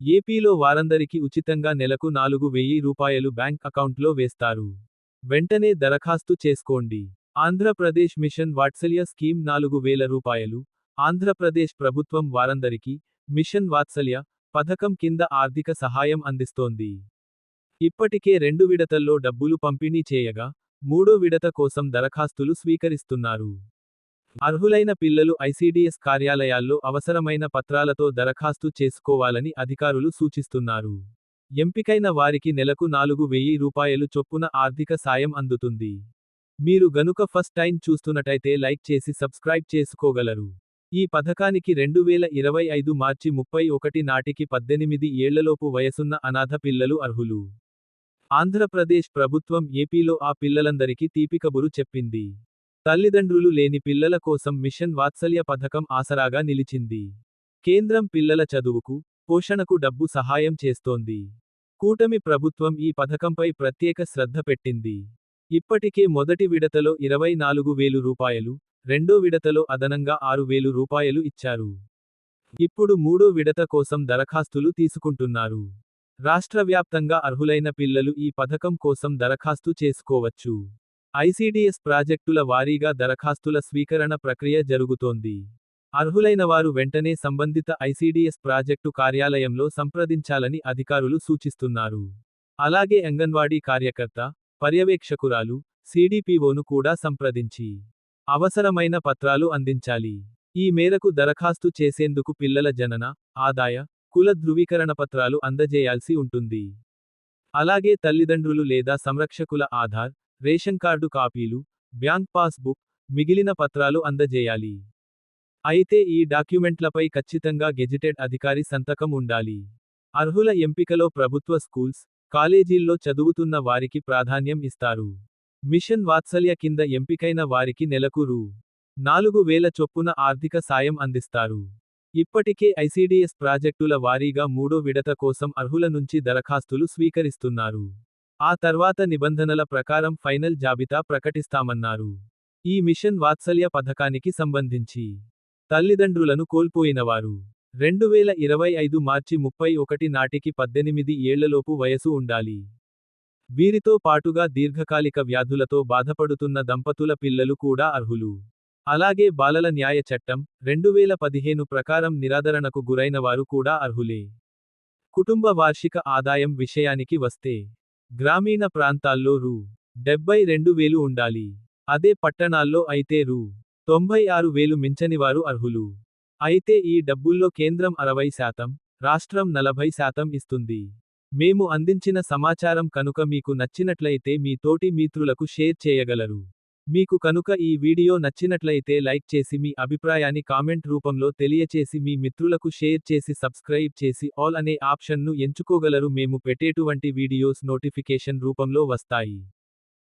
ఏపీలో వారందరికీ ఉచితంగా నెలకు 4,000 రూపాయలు బ్యాంక్ అకౌంట్లో వేస్తారు. వెంటనే దరఖాస్తు చేసుకోండి. ఆంధ్రప్రదేశ్ మిషన్ వాత్సల్య స్కీమ్ 4,000 రూపాయలు. ఆంధ్రప్రదేశ్ ప్రభుత్వం వారందరికీ మిషన్ వాత్సల్య పథకం కింద ఆర్థిక సహాయం అందిస్తోంది. ఇప్పటికే 2 విడతల్లో డబ్బులు పంపిణీ చేయగా, మూడో విడత కోసం దరఖాస్తులు స్వీకరిస్తున్నారు. అర్హులైన పిల్లలు ఐసీడీఎస్ కార్యాలయాల్లో అవసరమైన పత్రాలతో దరఖాస్తు చేసుకోవాలని అధికారులు సూచిస్తున్నారు. ఎంపికైన వారికి నెలకు 4,000 రూపాయలు చొప్పున ఆర్థిక సాయం అందుతుంది. మీరు గనుక ఫస్ట్ టైం చూస్తున్నట్టయితే లైక్ చేసి సబ్స్క్రైబ్ చేసుకోగలరు. ఈ పథకానికి 2025 మార్చి 31 నాటికి 18 ఏళ్లలోపు వయసున్న అనాథ పిల్లలు అర్హులు. ఆంధ్రప్రదేశ్ ప్రభుత్వం ఏపీలో ఆ పిల్లలందరికీ తీపికబురు చెప్పింది. తల్లిదండ్రులు లేని పిల్లల కోసం మిషన్ వాత్సల్య పథకం ఆసరాగా నిలిచింది. కేంద్రం పిల్లల చదువుకు, పోషణకు డబ్బు సహాయం చేస్తోంది. కూటమి ప్రభుత్వం ఈ పథకంపై ప్రత్యేక శ్రద్ధ పెట్టింది. ఇప్పటికే మొదటి విడతలో 24,000 రూపాయలు, రెండో విడతలో అదనంగా 6,000 రూపాయలు ఇచ్చారు. ఇప్పుడు మూడో విడత కోసం దరఖాస్తులు తీసుకుంటున్నారు. రాష్ట్ర వ్యాప్తంగా అర్హులైన పిల్లలు ఈ పథకం కోసం దరఖాస్తు చేసుకోవచ్చు. ఐసీడీఎస్ ప్రాజెక్టుల వారీగా దరఖాస్తుల స్వీకరణ ప్రక్రియ జరుగుతోంది. అర్హులైనవారు వెంటనే సంబంధిత ఐసీడీఎస్ ప్రాజెక్టు కార్యాలయంలో సంప్రదించాలని అధికారులు సూచిస్తున్నారు. అలాగే అంగన్వాడీ కార్యకర్త, పర్యవేక్షకురాలు, సీడీపీఓను కూడా సంప్రదించి అవసరమైన పత్రాలు అందించాలి. ఈ మేరకు దరఖాస్తు చేసేందుకు పిల్లల జనన, ఆదాయ, కుల ధృవీకరణ పత్రాలు అందజేయాల్సి ఉంటుంది. అలాగే తల్లిదండ్రులు లేదా సంరక్షకుల ఆధార్, రేషన్ కార్డు కాపీలు, బ్యాంక్ పాస్బుక్, మిగిలిన పత్రాలు అందజేయాలి. అయితే ఈ డాక్యుమెంట్లపై ఖచ్చితంగా గెజిటెడ్ అధికారి సంతకం ఉండాలి. అర్హుల ఎంపికలో ప్రభుత్వ స్కూల్స్, కాలేజీల్లో చదువుతున్న వారికి ప్రాధాన్యం ఇస్తారు. మిషన్ వాత్సల్య కింద ఎంపికైన వారికి నెలకు రూ. 4,000 చొప్పున ఆర్థిక సాయం అందిస్తారు. ఇప్పటికే ఐసీడీఎస్ ప్రాజెక్టుల వారీగా మూడో విడత కోసం అర్హుల నుంచి దరఖాస్తులు స్వీకరిస్తున్నారు. ఆ తర్వాత నిబంధనల ప్రకారం ఫైనల్ జాబితా ప్రకటిస్తామన్నారు. ఈ మిషన్ వాత్సల్య పథకానికి సంబంధించి తల్లిదండ్రులను కోల్పోయినవారు 2025 మార్చి 31 నాటికి 18 ఏళ్లలోపు వయసు ఉండాలి. వీరితో పాటుగా దీర్ఘకాలిక వ్యాధులతో బాధపడుతున్న దంపతుల పిల్లలు కూడా అర్హులు. అలాగే బాలల న్యాయ చట్టం 2015 ప్రకారం నిరాదరణకు గురైనవారు కూడా అర్హులే. కుటుంబ వార్షిక ఆదాయం విషయానికి వస్తే, గ్రామీణ ప్రాంతాల్లో రూ. 72,000 ఉండాలి. అదే పట్టణాల్లో అయితే రూ. 96,000 మించనివారు అర్హులు. అయితే ఈ డబ్బుల్లో కేంద్రం 60%, రాష్ట్రం 40% ఇస్తుంది. మేము అందించిన సమాచారం కనుక మీకు నచ్చినట్లయితే మీ తోటి మిత్రులకు షేర్ చేయగలరు. మీకు కనుక ఈ వీడియో నచ్చినట్లయితే లైక్ చేసి మీ అభిప్రాయాన్ని కామెంట్ రూపంలో తెలియచేసి మీ మిత్రులకు షేర్ చేసి సబ్స్క్రైబ్ చేసి ఆల్ అనే ఆప్షన్ను ఎంచుకోగలరు. మేము పెట్టేటువంటి వీడియోస్ నోటిఫికేషన్ రూపంలో వస్తాయి.